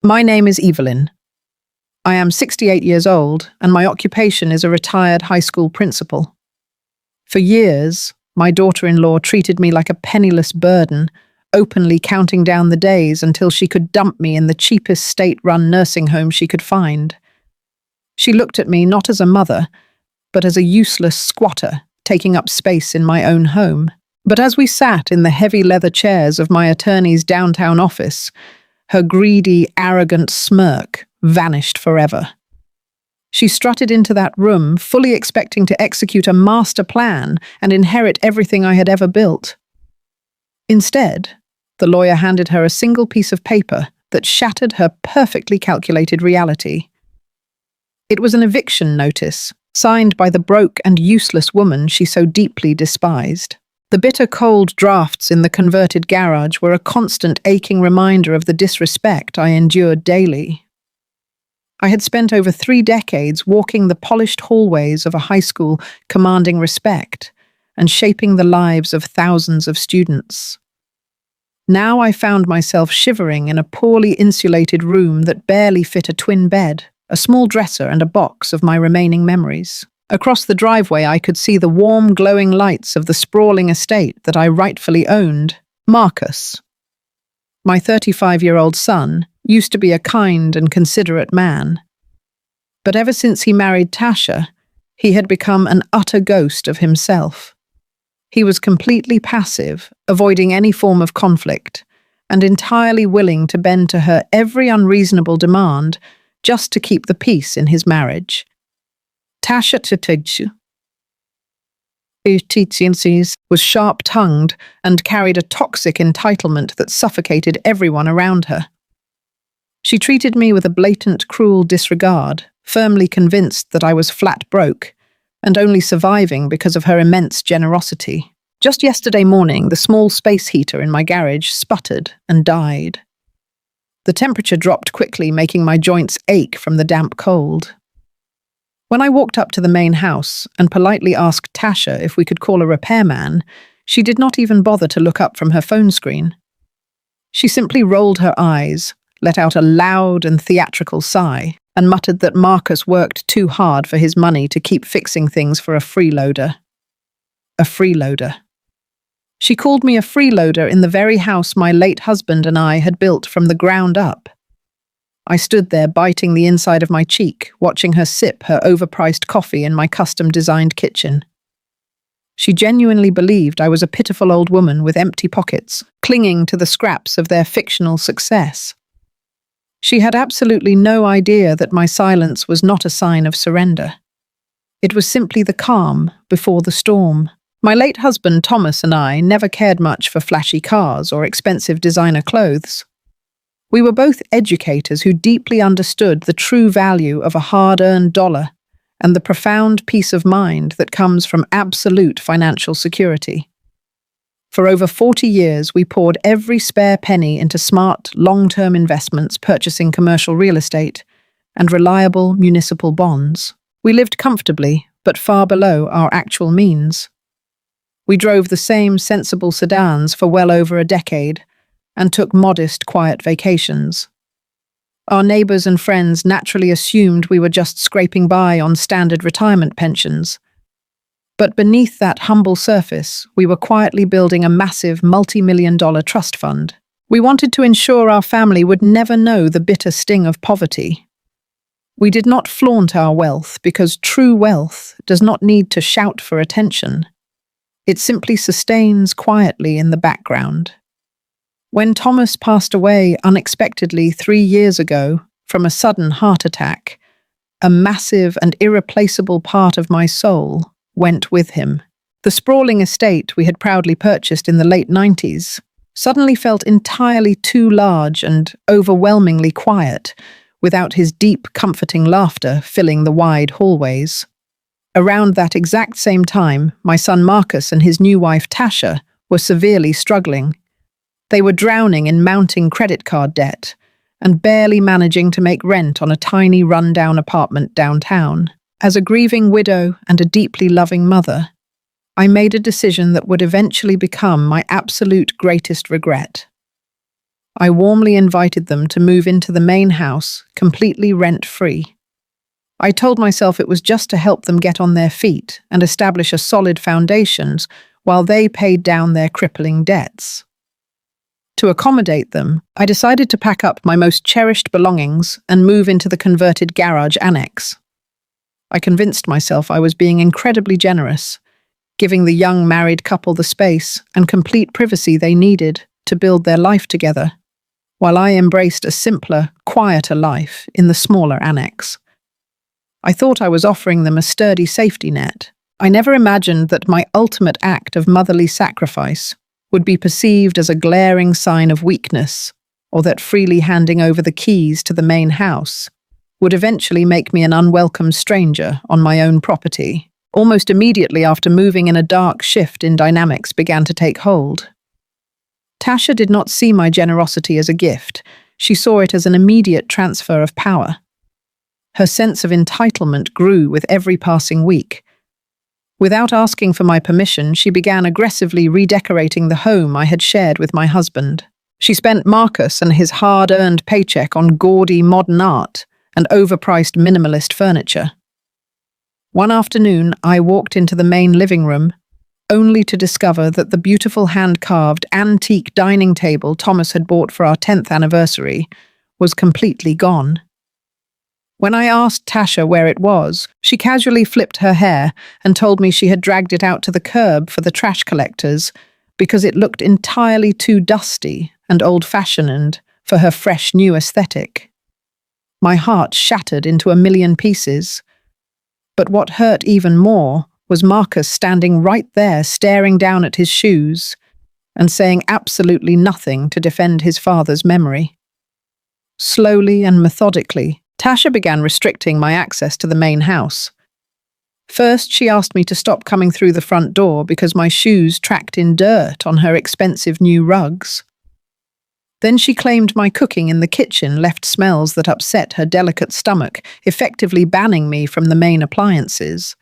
My name is Evelyn. I am 68 years old, and my occupation is a retired high school principal. For years, my daughter-in-law treated me like a penniless burden, openly counting down the days until she could dump me in the cheapest state-run nursing home she could find. She looked at me not as a mother, but as a useless squatter, taking up space in my own home. But as we sat in the heavy leather chairs of my attorney's downtown office, her greedy, arrogant smirk vanished forever. She strutted into that room, fully expecting to execute a master plan and inherit everything I had ever built. Instead, the lawyer handed her a single piece of paper that shattered her perfectly calculated reality. It was an eviction notice, signed by the broke and useless woman she so deeply despised. The bitter cold drafts in the converted garage were a constant aching reminder of the disrespect I endured daily. I had spent over 3 decades walking the polished hallways of a high school commanding respect and shaping the lives of thousands of students. Now I found myself shivering in a poorly insulated room that barely fit a twin bed, a small dresser and a box of my remaining memories. Across the driveway I could see the warm, glowing lights of the sprawling estate that I rightfully owned. Marcus, my 35-year-old son, used to be a kind and considerate man. But ever since he married Tasha, he had become an utter ghost of himself. He was completely passive, avoiding any form of conflict, and entirely willing to bend to her every unreasonable demand just to keep the peace in his marriage. Tasha was sharp-tongued and carried a toxic entitlement that suffocated everyone around her. She treated me with a blatant, cruel disregard, firmly convinced that I was flat broke and only surviving because of her immense generosity. Just yesterday morning, the small space heater in my garage sputtered and died. The temperature dropped quickly, making my joints ache from the damp cold. When I walked up to the main house and politely asked Tasha if we could call a repairman, she did not even bother to look up from her phone screen. She simply rolled her eyes, let out a loud and theatrical sigh, and muttered that Marcus worked too hard for his money to keep fixing things for a freeloader. A freeloader. She called me a freeloader in the very house my late husband and I had built from the ground up. I stood there biting the inside of my cheek, watching her sip her overpriced coffee in my custom-designed kitchen. She genuinely believed I was a pitiful old woman with empty pockets, clinging to the scraps of their fictional success. She had absolutely no idea that my silence was not a sign of surrender. It was simply the calm before the storm. My late husband Thomas and I never cared much for flashy cars or expensive designer clothes. We were both educators who deeply understood the true value of a hard-earned dollar and the profound peace of mind that comes from absolute financial security. For over 40 years, we poured every spare penny into smart, long-term investments, purchasing commercial real estate and reliable municipal bonds. We lived comfortably, but far below our actual means. We drove the same sensible sedans for well over a decade and took modest, quiet vacations. Our neighbors and friends naturally assumed we were just scraping by on standard retirement pensions. But beneath that humble surface, we were quietly building a massive multi-million-dollar trust fund. We wanted to ensure our family would never know the bitter sting of poverty. We did not flaunt our wealth because true wealth does not need to shout for attention. It simply sustains quietly in the background. When Thomas passed away unexpectedly 3 years ago from a sudden heart attack, a massive and irreplaceable part of my soul went with him. The sprawling estate we had proudly purchased in the late 90s suddenly felt entirely too large and overwhelmingly quiet, without his deep, comforting laughter filling the wide hallways. Around that exact same time, my son Marcus and his new wife Tasha were severely struggling. They were drowning in mounting credit card debt and barely managing to make rent on a tiny run-down apartment downtown. As a grieving widow and a deeply loving mother, I made a decision that would eventually become my absolute greatest regret. I warmly invited them to move into the main house, completely rent-free. I told myself it was just to help them get on their feet and establish a solid foundations while they paid down their crippling debts. To accommodate them, I decided to pack up my most cherished belongings and move into the converted garage annex. I convinced myself I was being incredibly generous, giving the young married couple the space and complete privacy they needed to build their life together, while I embraced a simpler, quieter life in the smaller annex. I thought I was offering them a sturdy safety net. I never imagined that my ultimate act of motherly sacrifice would be perceived as a glaring sign of weakness, or that freely handing over the keys to the main house would eventually make me an unwelcome stranger on my own property. Almost immediately after moving in, a dark shift in dynamics began to take hold. Tasha did not see my generosity as a gift. She saw it as an immediate transfer of power. Her sense of entitlement grew with every passing week. Without asking for my permission, she began aggressively redecorating the home I had shared with my husband. She spent Marcus and his hard-earned paycheck on gaudy modern art and overpriced minimalist furniture. One afternoon, I walked into the main living room, only to discover that the beautiful hand-carved antique dining table Thomas had bought for our 10th anniversary was completely gone. When I asked Tasha where it was, she casually flipped her hair and told me she had dragged it out to the curb for the trash collectors because it looked entirely too dusty and old-fashioned for her fresh new aesthetic. My heart shattered into a million pieces. But what hurt even more was Marcus standing right there staring down at his shoes and saying absolutely nothing to defend his father's memory. Slowly and methodically, Tasha began restricting my access to the main house. First, she asked me to stop coming through the front door because my shoes tracked in dirt on her expensive new rugs. Then she claimed my cooking in the kitchen left smells that upset her delicate stomach, effectively banning me from the main appliances.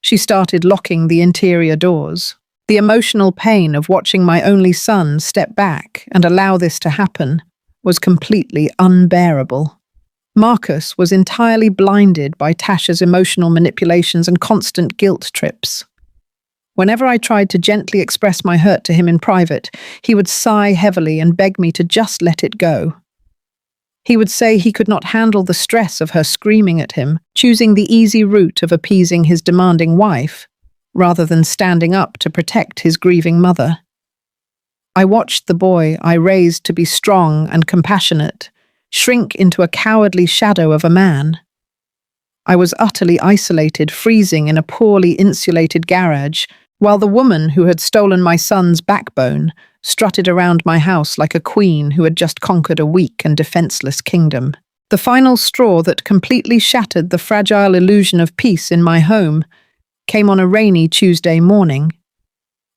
She started locking the interior doors. The emotional pain of watching my only son step back and allow this to happen was completely unbearable. Marcus was entirely blinded by Tasha's emotional manipulations and constant guilt trips. Whenever I tried to gently express my hurt to him in private, he would sigh heavily and beg me to just let it go. He would say he could not handle the stress of her screaming at him, choosing the easy route of appeasing his demanding wife, rather than standing up to protect his grieving mother. I watched the boy I raised to be strong and compassionate shrink into a cowardly shadow of a man. I was utterly isolated, freezing in a poorly insulated garage, while the woman who had stolen my son's backbone strutted around my house like a queen who had just conquered a weak and defenseless kingdom. The final straw that completely shattered the fragile illusion of peace in my home came on a rainy Tuesday morning.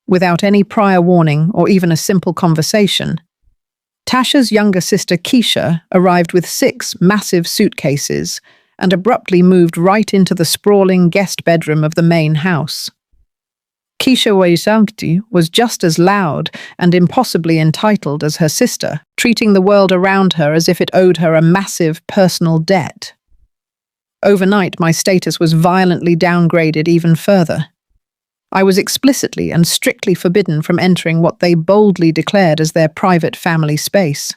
Without any prior warning or even a simple conversation, Tasha's younger sister Keisha arrived with 6 massive suitcases and abruptly moved right into the sprawling guest bedroom of the main house. Keisha Waisangti was just as loud and impossibly entitled as her sister, treating the world around her as if it owed her a massive personal debt. Overnight, my status was violently downgraded even further. I was explicitly and strictly forbidden from entering what they boldly declared as their private family space.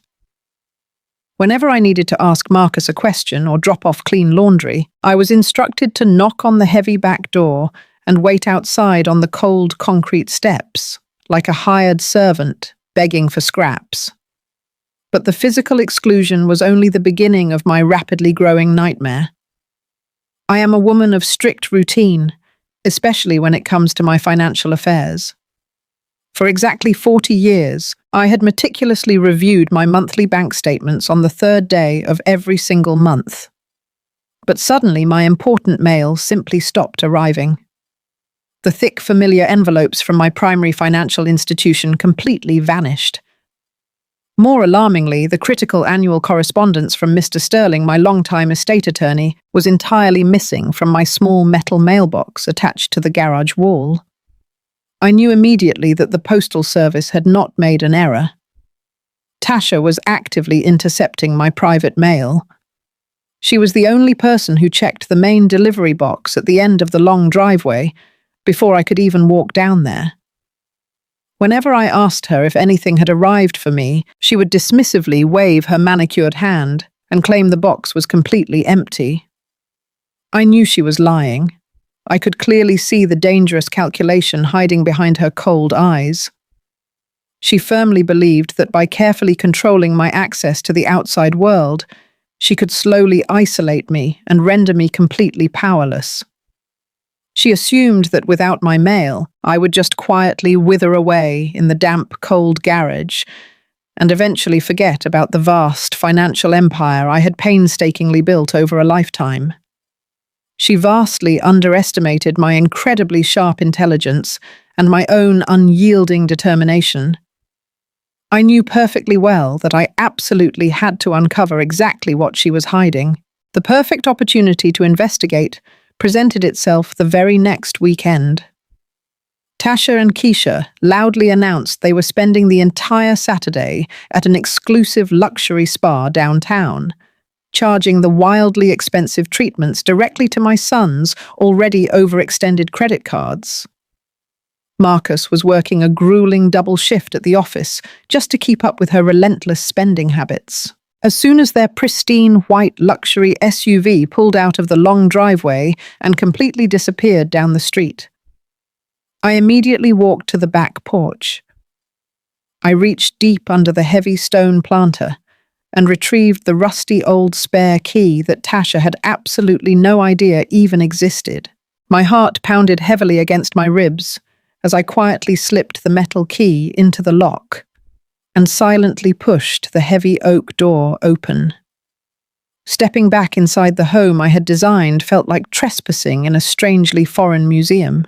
Whenever I needed to ask Marcus a question or drop off clean laundry, I was instructed to knock on the heavy back door and wait outside on the cold concrete steps, like a hired servant begging for scraps. But the physical exclusion was only the beginning of my rapidly growing nightmare. I am a woman of strict routine, especially when it comes to my financial affairs. For exactly 40 years, I had meticulously reviewed my monthly bank statements on the 3rd day of every single month. But suddenly my important mail simply stopped arriving. The thick, familiar envelopes from my primary financial institution completely vanished. More alarmingly, the critical annual correspondence from Mr. Sterling, my longtime estate attorney, was entirely missing from my small metal mailbox attached to the garage wall. I knew immediately that the postal service had not made an error. Tasha was actively intercepting my private mail. She was the only person who checked the main delivery box at the end of the long driveway before I could even walk down there. Whenever I asked her if anything had arrived for me, she would dismissively wave her manicured hand and claim the box was completely empty. I knew she was lying. I could clearly see the dangerous calculation hiding behind her cold eyes. She firmly believed that by carefully controlling my access to the outside world, she could slowly isolate me and render me completely powerless. She assumed that without my mail, I would just quietly wither away in the damp, cold garage and eventually forget about the vast financial empire I had painstakingly built over a lifetime. She vastly underestimated my incredibly sharp intelligence and my own unyielding determination. I knew perfectly well that I absolutely had to uncover exactly what she was hiding. The perfect opportunity to investigate presented itself the very next weekend. Tasha and Keisha loudly announced they were spending the entire Saturday at an exclusive luxury spa downtown, charging the wildly expensive treatments directly to my son's already overextended credit cards. Marcus was working a grueling double shift at the office just to keep up with her relentless spending habits. As soon as their pristine white luxury SUV pulled out of the long driveway and completely disappeared down the street, I immediately walked to the back porch. I reached deep under the heavy stone planter and retrieved the rusty old spare key that Tasha had absolutely no idea even existed. My heart pounded heavily against my ribs as I quietly slipped the metal key into the lock and silently pushed the heavy oak door open. Stepping back inside the home I had designed felt like trespassing in a strangely foreign museum.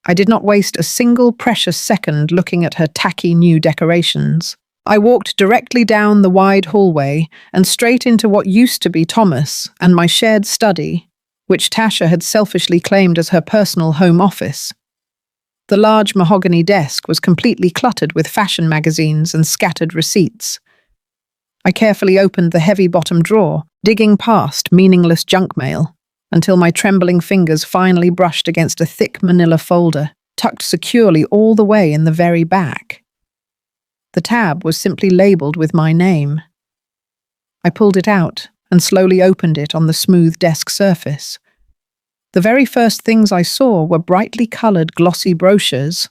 I did not waste a single precious second looking at her tacky new decorations. I walked directly down the wide hallway and straight into what used to be Thomas and my shared study, which Tasha had selfishly claimed as her personal home office. The large mahogany desk was completely cluttered with fashion magazines and scattered receipts. I carefully opened the heavy bottom drawer, digging past meaningless junk mail, until my trembling fingers finally brushed against a thick manila folder, tucked securely all the way in the very back. The tab was simply labeled with my name. I pulled it out and slowly opened it on the smooth desk surface. The very first things I saw were brightly coloured glossy brochures.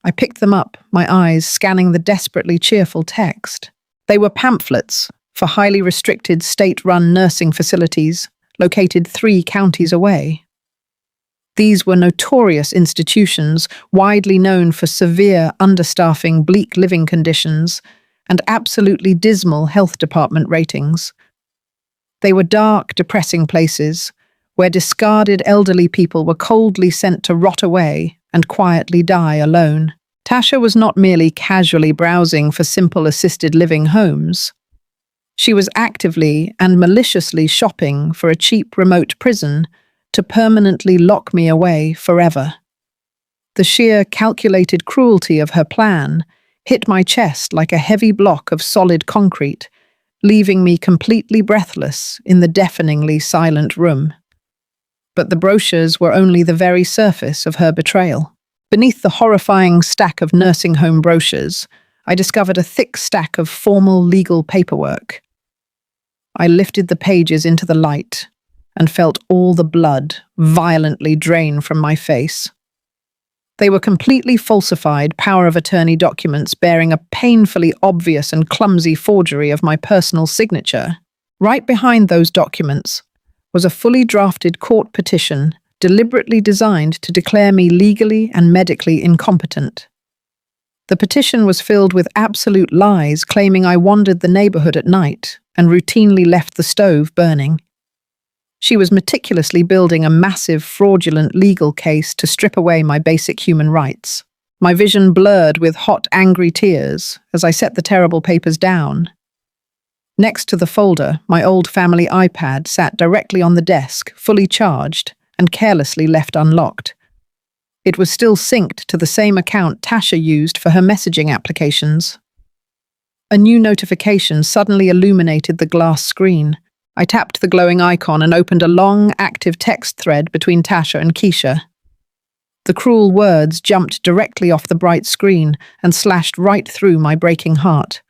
I picked them up, my eyes scanning the desperately cheerful text. They were pamphlets for highly restricted state-run nursing facilities located 3 counties away. These were notorious institutions, widely known for severe understaffing, bleak living conditions, and absolutely dismal health department ratings. They were dark, depressing places where discarded elderly people were coldly sent to rot away and quietly die alone. Tasha was not merely casually browsing for simple assisted living homes. She was actively and maliciously shopping for a cheap remote prison to permanently lock me away forever. The sheer calculated cruelty of her plan hit my chest like a heavy block of solid concrete, leaving me completely breathless in the deafeningly silent room. But the brochures were only the very surface of her betrayal. Beneath the horrifying stack of nursing home brochures, I discovered a thick stack of formal legal paperwork. I lifted the pages into the light and felt all the blood violently drain from my face. They were completely falsified power of attorney documents bearing a painfully obvious and clumsy forgery of my personal signature. Right behind those documents was a fully drafted court petition deliberately designed to declare me legally and medically incompetent. The petition was filled with absolute lies claiming I wandered the neighborhood at night and routinely left the stove burning. She was meticulously building a massive fraudulent legal case to strip away my basic human rights. My vision blurred with hot, angry tears as I set the terrible papers down. Next to the folder, my old family iPad sat directly on the desk, fully charged, and carelessly left unlocked. It was still synced to the same account Tasha used for her messaging applications. A new notification suddenly illuminated the glass screen. I tapped the glowing icon and opened a long, active text thread between Tasha and Keisha. The cruel words jumped directly off the bright screen and slashed right through my breaking heart.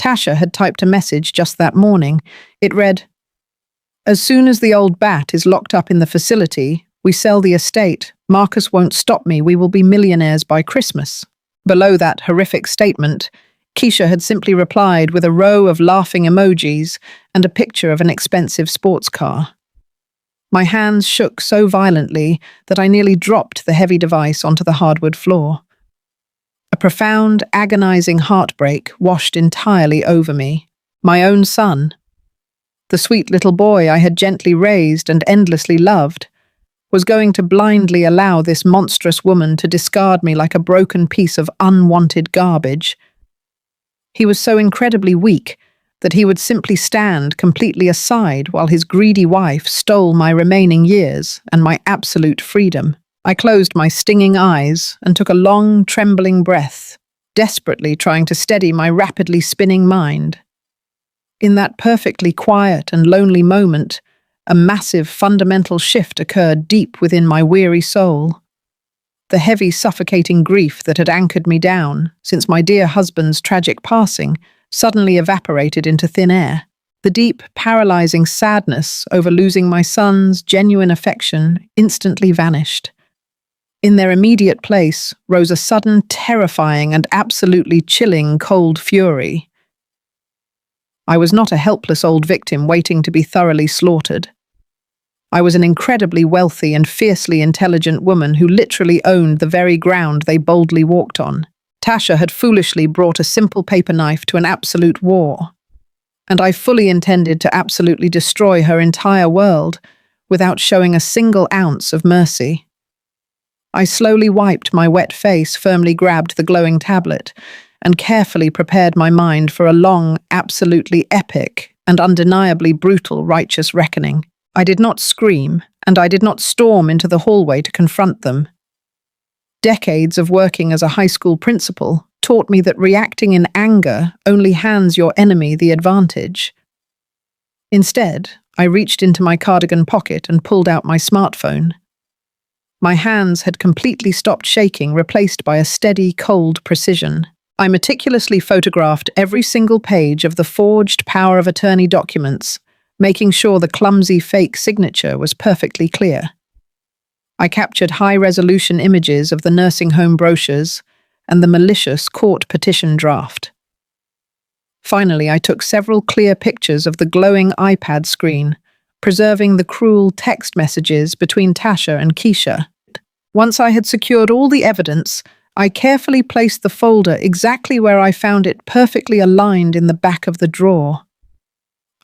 Tasha had typed a message just that morning. It read, "As soon as the old bat is locked up in the facility, we sell the estate. Marcus won't stop me. We will be millionaires by Christmas." Below that horrific statement, Keisha had simply replied with a row of laughing emojis and a picture of an expensive sports car. My hands shook so violently that I nearly dropped the heavy device onto the hardwood floor. A profound, agonizing heartbreak washed entirely over me. My own son, the sweet little boy I had gently raised and endlessly loved, was going to blindly allow this monstrous woman to discard me like a broken piece of unwanted garbage. He was so incredibly weak that he would simply stand completely aside while his greedy wife stole my remaining years and my absolute freedom. I closed my stinging eyes and took a long, trembling breath, desperately trying to steady my rapidly spinning mind. In that perfectly quiet and lonely moment, a massive fundamental shift occurred deep within my weary soul. The heavy, suffocating grief that had anchored me down since my dear husband's tragic passing suddenly evaporated into thin air. The deep, paralyzing sadness over losing my son's genuine affection instantly vanished. In their immediate place rose a sudden, terrifying and absolutely chilling cold fury. I was not a helpless old victim waiting to be thoroughly slaughtered. I was an incredibly wealthy and fiercely intelligent woman who literally owned the very ground they boldly walked on. Tasha had foolishly brought a simple paper knife to an absolute war, and I fully intended to absolutely destroy her entire world without showing a single ounce of mercy. I slowly wiped my wet face, firmly grabbed the glowing tablet, and carefully prepared my mind for a long, absolutely epic and undeniably brutal righteous reckoning. I did not scream, and I did not storm into the hallway to confront them. Decades of working as a high school principal taught me that reacting in anger only hands your enemy the advantage. Instead, I reached into my cardigan pocket and pulled out my smartphone. My hands had completely stopped shaking, replaced by a steady, cold precision. I meticulously photographed every single page of the forged power of attorney documents, making sure the clumsy fake signature was perfectly clear. I captured high-resolution images of the nursing home brochures and the malicious court petition draft. Finally, I took several clear pictures of the glowing iPad screen, preserving the cruel text messages between Tasha and Keisha. Once I had secured all the evidence, I carefully placed the folder exactly where I found it, perfectly aligned in the back of the drawer.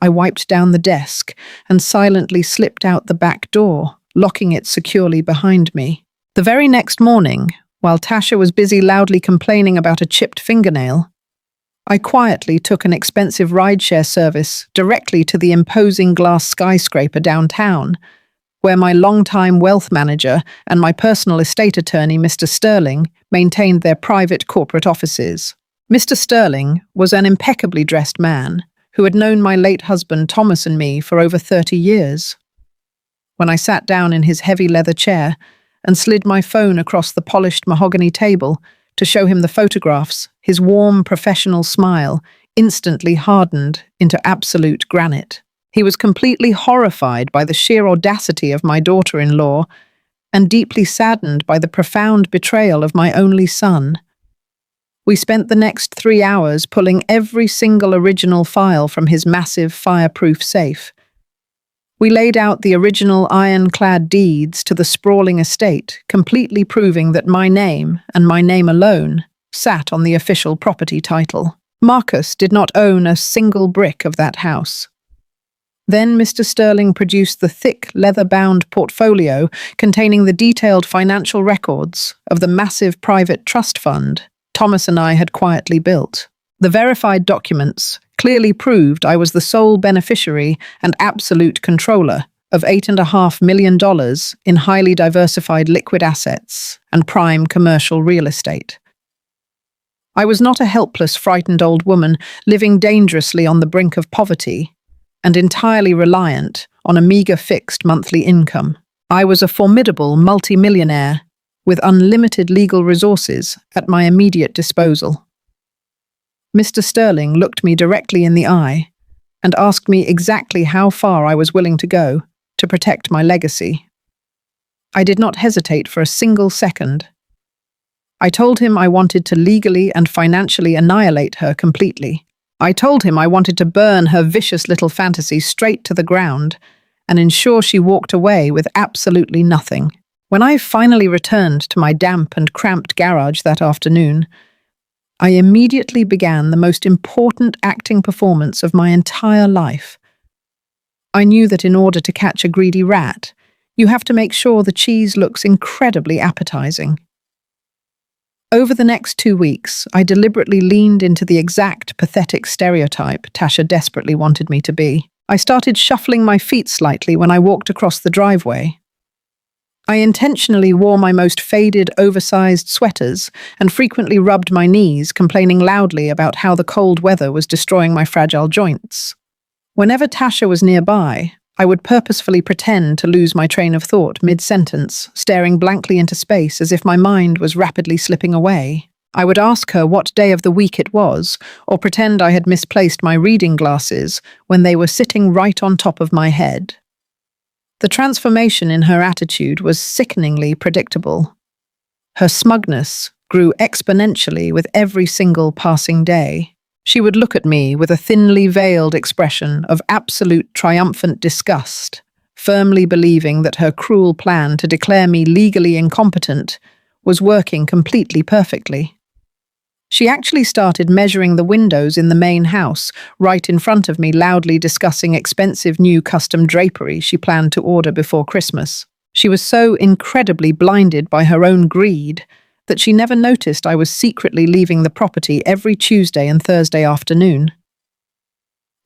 I wiped down the desk and silently slipped out the back door, locking it securely behind me. The very next morning, while Tasha was busy loudly complaining about a chipped fingernail, I quietly took an expensive rideshare service directly to the imposing glass skyscraper downtown, where my longtime wealth manager and my personal estate attorney, Mr. Sterling, maintained their private corporate offices. Mr. Sterling was an impeccably dressed man who had known my late husband Thomas and me for over 30 years. When I sat down in his heavy leather chair and slid my phone across the polished mahogany table to show him the photographs, his warm, professional smile instantly hardened into absolute granite. He was completely horrified by the sheer audacity of my daughter-in-law and deeply saddened by the profound betrayal of my only son. We spent the next 3 hours pulling every single original file from his massive fireproof safe. We laid out the original ironclad deeds to the sprawling estate, completely proving that my name, and my name alone, sat on the official property title. Marcus did not own a single brick of that house. Then Mr. Sterling produced the thick, leather-bound portfolio containing the detailed financial records of the massive private trust fund Thomas and I had quietly built. The verified documents clearly proved I was the sole beneficiary and absolute controller of $8.5 million in highly diversified liquid assets and prime commercial real estate. I was not a helpless, frightened old woman living dangerously on the brink of poverty and entirely reliant on a meagre fixed monthly income. I was a formidable multimillionaire with unlimited legal resources at my immediate disposal. Mr. Sterling looked me directly in the eye and asked me exactly how far I was willing to go to protect my legacy. I did not hesitate for a single second. I told him I wanted to legally and financially annihilate her completely. I told him I wanted to burn her vicious little fantasy straight to the ground and ensure she walked away with absolutely nothing. When I finally returned to my damp and cramped garage that afternoon, I immediately began the most important acting performance of my entire life. I knew that in order to catch a greedy rat, you have to make sure the cheese looks incredibly appetizing. Over the next 2 weeks, I deliberately leaned into the exact pathetic stereotype Tasha desperately wanted me to be. I started shuffling my feet slightly when I walked across the driveway. I intentionally wore my most faded, oversized sweaters and frequently rubbed my knees, complaining loudly about how the cold weather was destroying my fragile joints. Whenever Tasha was nearby, I would purposefully pretend to lose my train of thought mid-sentence, staring blankly into space as if my mind was rapidly slipping away. I would ask her what day of the week it was, or pretend I had misplaced my reading glasses when they were sitting right on top of my head. The transformation in her attitude was sickeningly predictable. Her smugness grew exponentially with every single passing day. She would look at me with a thinly veiled expression of absolute triumphant disgust, firmly believing that her cruel plan to declare me legally incompetent was working completely perfectly. She actually started measuring the windows in the main house, right in front of me, loudly discussing expensive new custom drapery she planned to order before Christmas. She was so incredibly blinded by her own greed that she never noticed I was secretly leaving the property every Tuesday and Thursday afternoon.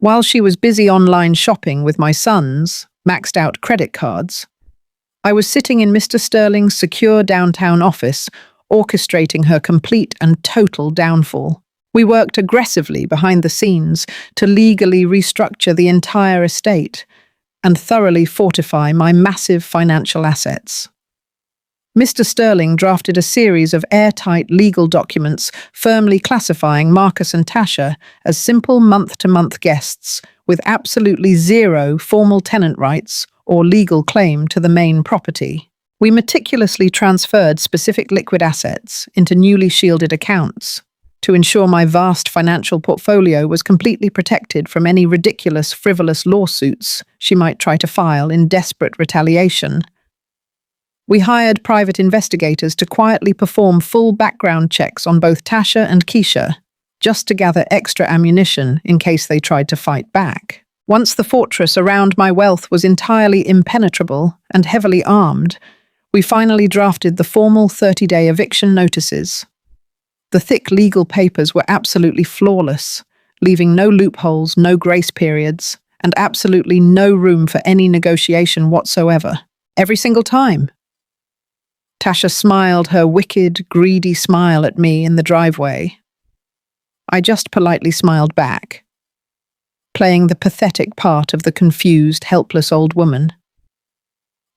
While she was busy online shopping with my son's maxed-out credit cards, I was sitting in Mr. Sterling's secure downtown office, orchestrating her complete and total downfall. We worked aggressively behind the scenes to legally restructure the entire estate and thoroughly fortify my massive financial assets. Mr. Sterling drafted a series of airtight legal documents firmly classifying Marcus and Tasha as simple month-to-month guests with absolutely zero formal tenant rights or legal claim to the main property. We meticulously transferred specific liquid assets into newly shielded accounts to ensure my vast financial portfolio was completely protected from any ridiculous, frivolous lawsuits she might try to file in desperate retaliation. We hired private investigators to quietly perform full background checks on both Tasha and Keisha, just to gather extra ammunition in case they tried to fight back. Once the fortress around my wealth was entirely impenetrable and heavily armed, we finally drafted the formal 30-day eviction notices. The thick legal papers were absolutely flawless, leaving no loopholes, no grace periods, and absolutely no room for any negotiation whatsoever. Every single time. Tasha smiled her wicked, greedy smile at me in the driveway. I just politely smiled back, playing the pathetic part of the confused, helpless old woman.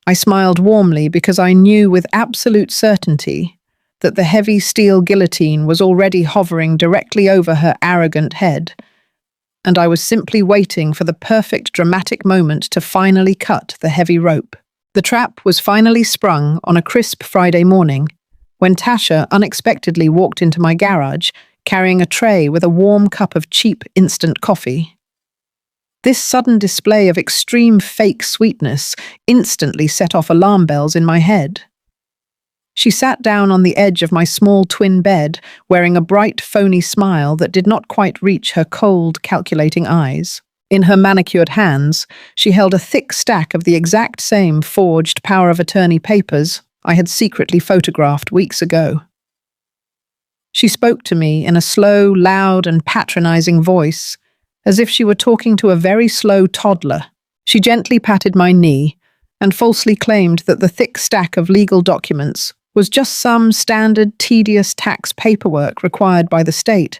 I smiled warmly because I knew with absolute certainty that the heavy steel guillotine was already hovering directly over her arrogant head, and I was simply waiting for the perfect dramatic moment to finally cut the heavy rope. The trap was finally sprung on a crisp Friday morning when Tasha unexpectedly walked into my garage carrying a tray with a warm cup of cheap instant coffee. This sudden display of extreme fake sweetness instantly set off alarm bells in my head. She sat down on the edge of my small twin bed, wearing a bright, phony smile that did not quite reach her cold, calculating eyes. In her manicured hands, she held a thick stack of the exact same forged power of attorney papers I had secretly photographed weeks ago. She spoke to me in a slow, loud, and patronizing voice, as if she were talking to a very slow toddler. She gently patted my knee and falsely claimed that the thick stack of legal documents was just some standard tedious tax paperwork required by the state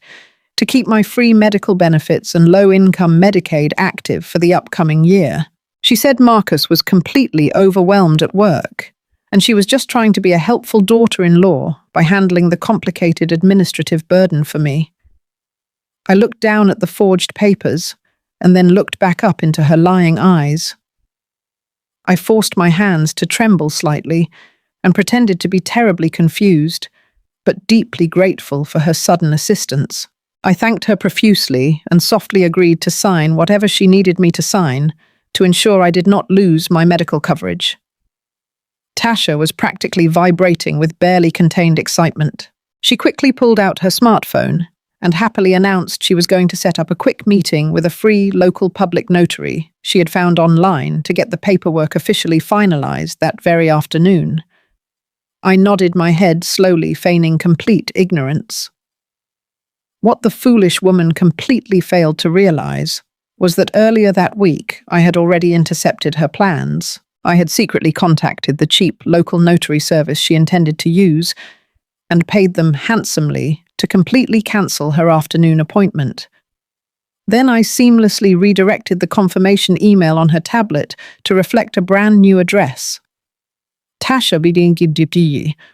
to keep my free medical benefits and low-income Medicaid active for the upcoming year. She said Marcus was completely overwhelmed at work, and she was just trying to be a helpful daughter-in-law by handling the complicated administrative burden for me. I looked down at the forged papers and then looked back up into her lying eyes. I forced my hands to tremble slightly and pretended to be terribly confused, but deeply grateful for her sudden assistance. I thanked her profusely and softly agreed to sign whatever she needed me to sign to ensure I did not lose my medical coverage. Tasha was practically vibrating with barely contained excitement. She quickly pulled out her smartphone and happily announced she was going to set up a quick meeting with a free local public notary she had found online to get the paperwork officially finalized that very afternoon. I nodded my head slowly, feigning complete ignorance. What the foolish woman completely failed to realize was that earlier that week I had already intercepted her plans. I had secretly contacted the cheap local notary service she intended to use and paid them handsomely to completely cancel her afternoon appointment. Then I seamlessly redirected the confirmation email on her tablet to reflect a brand new address. Tasha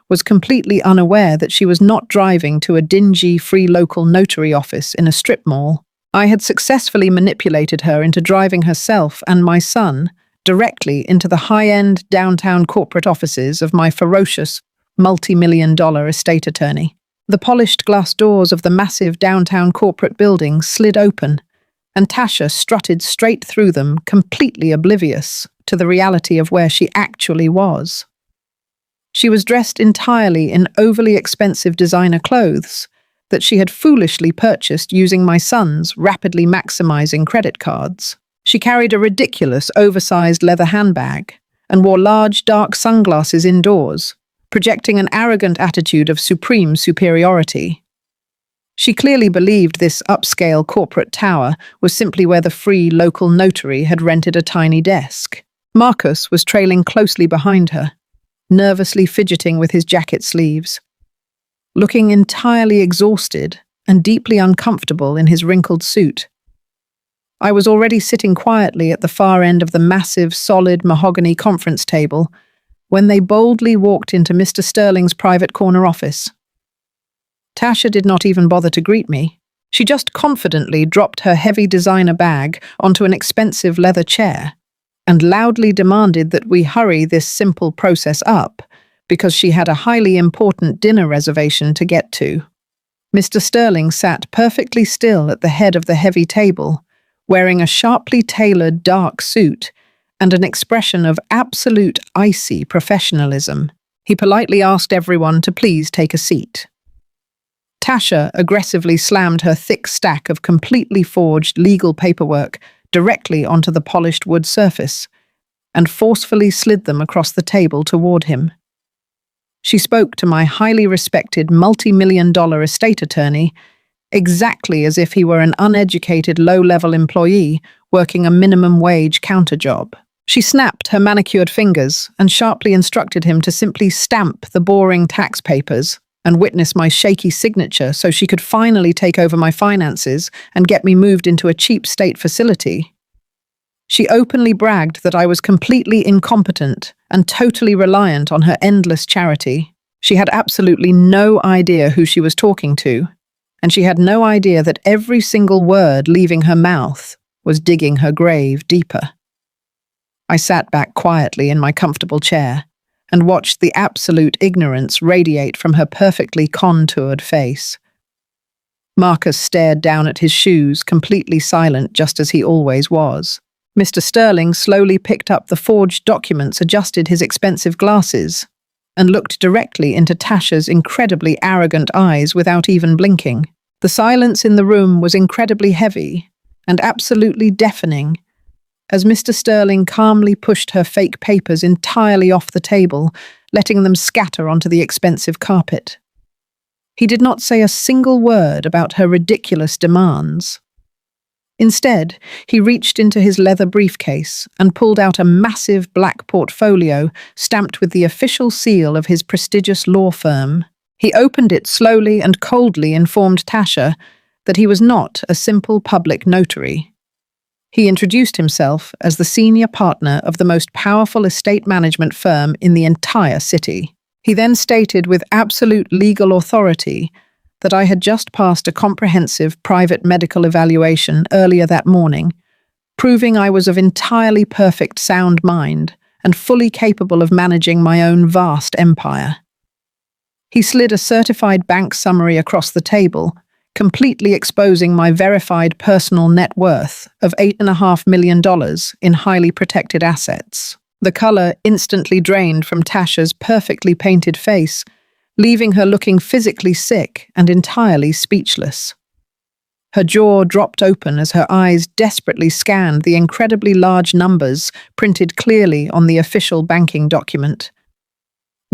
was completely unaware that she was not driving to a dingy free local notary office in a strip mall. I had successfully manipulated her into driving herself and my son directly into the high-end downtown corporate offices of my ferocious, multi-million-dollar estate attorney. The polished glass doors of the massive downtown corporate building slid open, and Tasha strutted straight through them, completely oblivious to the reality of where she actually was. She was dressed entirely in overly expensive designer clothes that she had foolishly purchased using my son's rapidly maximizing credit cards. She carried a ridiculous, oversized leather handbag and wore large, dark sunglasses indoors, projecting an arrogant attitude of supreme superiority. She clearly believed this upscale corporate tower was simply where the free local notary had rented a tiny desk. Marcus was trailing closely behind her, nervously fidgeting with his jacket sleeves, looking entirely exhausted and deeply uncomfortable in his wrinkled suit. I was already sitting quietly at the far end of the massive, solid mahogany conference table when they boldly walked into Mr. Sterling's private corner office. Tasha did not even bother to greet me. She just confidently dropped her heavy designer bag onto an expensive leather chair and loudly demanded that we hurry this simple process up because she had a highly important dinner reservation to get to. Mr. Sterling sat perfectly still at the head of the heavy table, wearing a sharply tailored dark suit and an expression of absolute icy professionalism. He politely asked everyone to please take a seat. Tasha aggressively slammed her thick stack of completely forged legal paperwork directly onto the polished wood surface and forcefully slid them across the table toward him. She spoke to my highly respected multi-million-dollar estate attorney exactly as if he were an uneducated low-level employee working a minimum-wage counter job. She snapped her manicured fingers and sharply instructed him to simply stamp the boring tax papers and witness my shaky signature so she could finally take over my finances and get me moved into a cheap state facility. She openly bragged that I was completely incompetent and totally reliant on her endless charity. She had absolutely no idea who she was talking to, and she had no idea that every single word leaving her mouth was digging her grave deeper. I sat back quietly in my comfortable chair and watched the absolute ignorance radiate from her perfectly contoured face. Marcus stared down at his shoes, completely silent, just as he always was. Mr. Sterling slowly picked up the forged documents, adjusted his expensive glasses, and looked directly into Tasha's incredibly arrogant eyes without even blinking. The silence in the room was incredibly heavy and absolutely deafening, as Mr. Sterling calmly pushed her fake papers entirely off the table, letting them scatter onto the expensive carpet. He did not say a single word about her ridiculous demands. Instead, he reached into his leather briefcase and pulled out a massive black portfolio stamped with the official seal of his prestigious law firm. He opened it slowly and coldly informed Tasha that he was not a simple public notary. He introduced himself as the senior partner of the most powerful estate management firm in the entire city. He then stated with absolute legal authority that I had just passed a comprehensive private medical evaluation earlier that morning, proving I was of entirely perfect sound mind and fully capable of managing my own vast empire. He slid a certified bank summary across the table, completely exposing my verified personal net worth of $8.5 million in highly protected assets. The color instantly drained from Tasha's perfectly painted face, leaving her looking physically sick and entirely speechless. Her jaw dropped open as her eyes desperately scanned the incredibly large numbers printed clearly on the official banking document.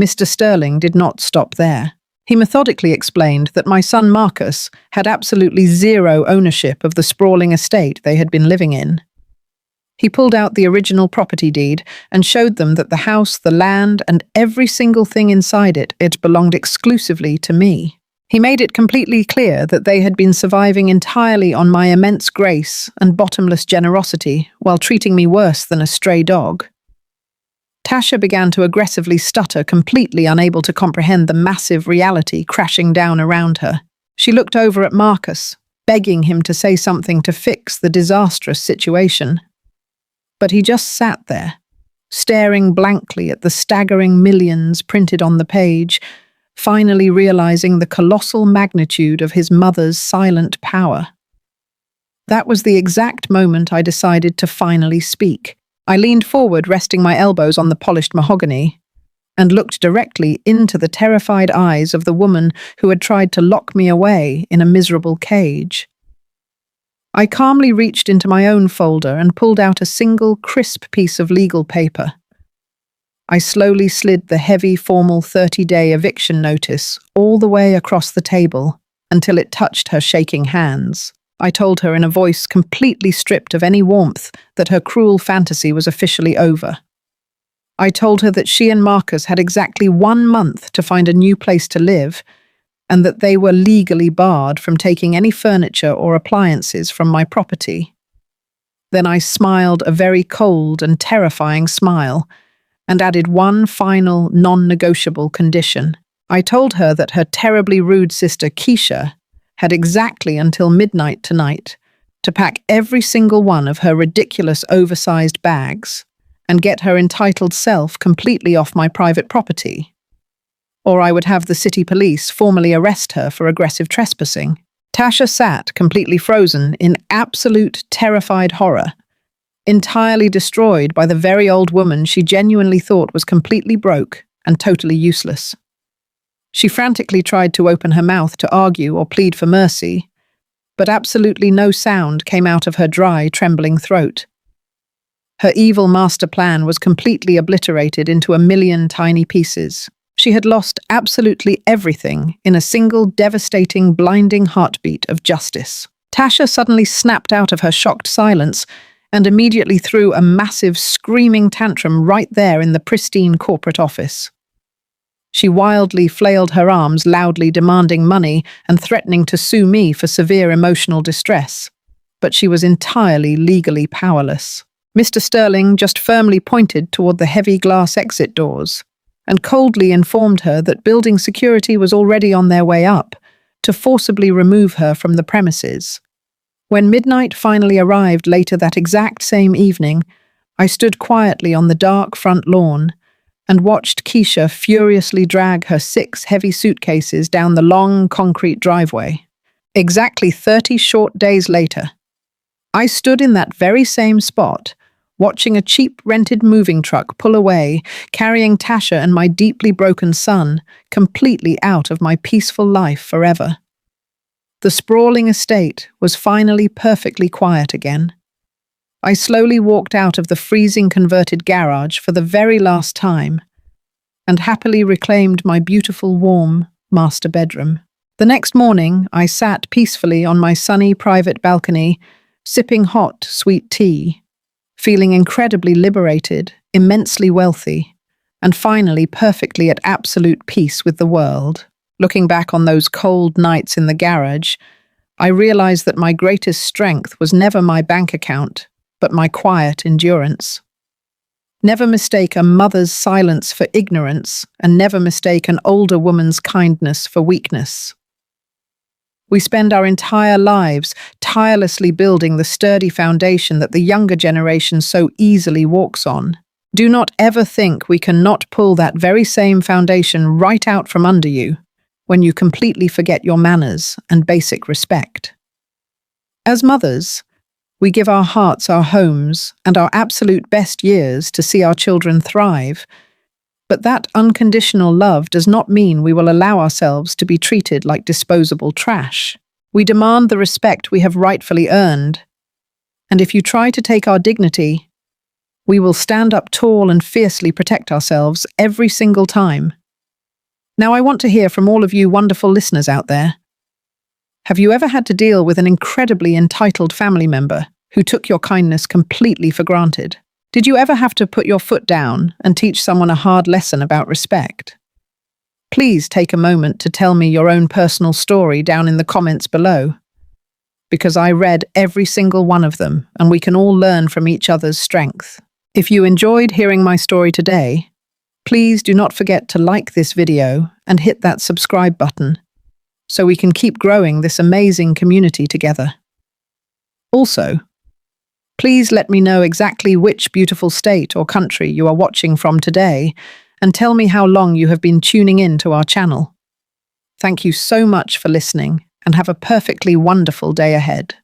Mr. Sterling did not stop there. He methodically explained that my son Marcus had absolutely zero ownership of the sprawling estate they had been living in. He pulled out the original property deed and showed them that the house, the land, and every single thing inside it belonged exclusively to me. He made it completely clear that they had been surviving entirely on my immense grace and bottomless generosity while treating me worse than a stray dog. Tasha began to aggressively stutter, completely unable to comprehend the massive reality crashing down around her. She looked over at Marcus, begging him to say something to fix the disastrous situation. But he just sat there, staring blankly at the staggering millions printed on the page, finally realizing the colossal magnitude of his mother's silent power. That was the exact moment I decided to finally speak. I leaned forward, resting my elbows on the polished mahogany, and looked directly into the terrified eyes of the woman who had tried to lock me away in a miserable cage. I calmly reached into my own folder and pulled out a single crisp piece of legal paper. I slowly slid the heavy, formal 30-day eviction notice all the way across the table until it touched her shaking hands. I told her in a voice completely stripped of any warmth that her cruel fantasy was officially over. I told her that she and Marcus had exactly 1 month to find a new place to live, and that they were legally barred from taking any furniture or appliances from my property. Then I smiled a very cold and terrifying smile, and added one final, non-negotiable condition. I told her that her terribly rude sister Keisha had exactly until midnight tonight to pack every single one of her ridiculous oversized bags and get her entitled self completely off my private property, or I would have the city police formally arrest her for aggressive trespassing. Tasha sat completely frozen in absolute terrified horror, entirely destroyed by the very old woman she genuinely thought was completely broke and totally useless. She frantically tried to open her mouth to argue or plead for mercy, but absolutely no sound came out of her dry, trembling throat. Her evil master plan was completely obliterated into a million tiny pieces. She had lost absolutely everything in a single devastating, blinding heartbeat of justice. Tasha suddenly snapped out of her shocked silence and immediately threw a massive, screaming tantrum right there in the pristine corporate office. She wildly flailed her arms, loudly demanding money and threatening to sue me for severe emotional distress. But she was entirely legally powerless. Mr. Sterling just firmly pointed toward the heavy glass exit doors and coldly informed her that building security was already on their way up to forcibly remove her from the premises. When midnight finally arrived later that exact same evening, I stood quietly on the dark front lawn and watched Keisha furiously drag her 6 heavy suitcases down the long concrete driveway. Exactly 30 short days later, I stood in that very same spot, watching a cheap rented moving truck pull away, carrying Tasha and my deeply broken son completely out of my peaceful life forever. The sprawling estate was finally perfectly quiet again. I slowly walked out of the freezing converted garage for the very last time and happily reclaimed my beautiful, warm master bedroom. The next morning, I sat peacefully on my sunny private balcony, sipping hot, sweet tea, feeling incredibly liberated, immensely wealthy, and finally perfectly at absolute peace with the world. Looking back on those cold nights in the garage, I realized that my greatest strength was never my bank account, but my quiet endurance. Never mistake a mother's silence for ignorance, and never mistake an older woman's kindness for weakness. We spend our entire lives tirelessly building the sturdy foundation that the younger generation so easily walks on. Do not ever think we cannot pull that very same foundation right out from under you when you completely forget your manners and basic respect. As mothers, we give our hearts, our homes, and our absolute best years to see our children thrive. But that unconditional love does not mean we will allow ourselves to be treated like disposable trash. We demand the respect we have rightfully earned. And if you try to take our dignity, we will stand up tall and fiercely protect ourselves every single time. Now, I want to hear from all of you wonderful listeners out there. Have you ever had to deal with an incredibly entitled family member who took your kindness completely for granted? Did you ever have to put your foot down and teach someone a hard lesson about respect? Please take a moment to tell me your own personal story down in the comments below, because I read every single one of them and we can all learn from each other's strength. If you enjoyed hearing my story today, please do not forget to like this video and hit that subscribe button so we can keep growing this amazing community together. Also, please let me know exactly which beautiful state or country you are watching from today and tell me how long you have been tuning in to our channel. Thank you so much for listening and have a perfectly wonderful day ahead.